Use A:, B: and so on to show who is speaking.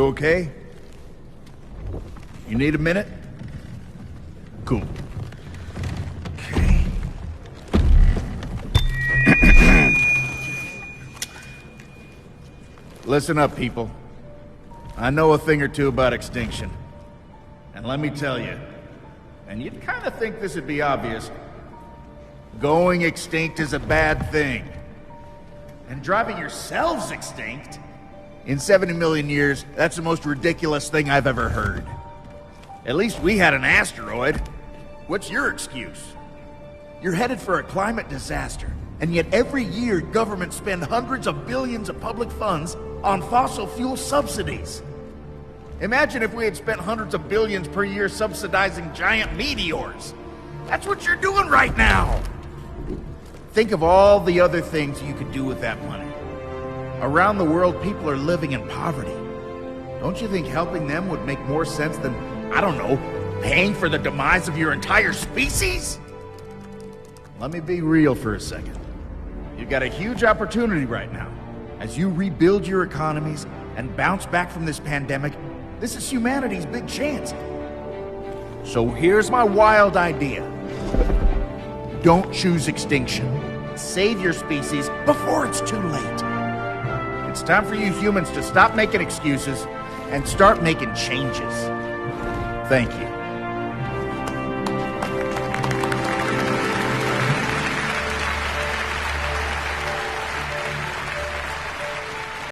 A: You okay? You need a minute? Cool. Okay. Listen up, people. I know a thing or two about extinction. And let me tell you, and you'd kind of think this would be obvious, going extinct is a bad thing. And driving yourselves extinct? In 70 million years, that's the most ridiculous thing I've ever heard. At least we had an asteroid. What's your excuse? You're headed for a climate disaster, and yet every year governments spend hundreds of billions of public funds on fossil fuel subsidies. Imagine if we had spent hundreds of billions per year subsidizing giant meteors. That's what you're doing right now. Think of all the other things you could do with that money. Around the world, people are living in poverty. Don't you think helping them would make more sense than, I don't know, paying for the demise of your entire species? Let me be real for a second. You've got a huge opportunity right now. As you rebuild your economies and bounce back from this pandemic, this is humanity's big chance. So here's my wild idea. Don't choose extinction. Save your species before it's too late. It's time for you humans to stop making excuses and start making changes. Thank you.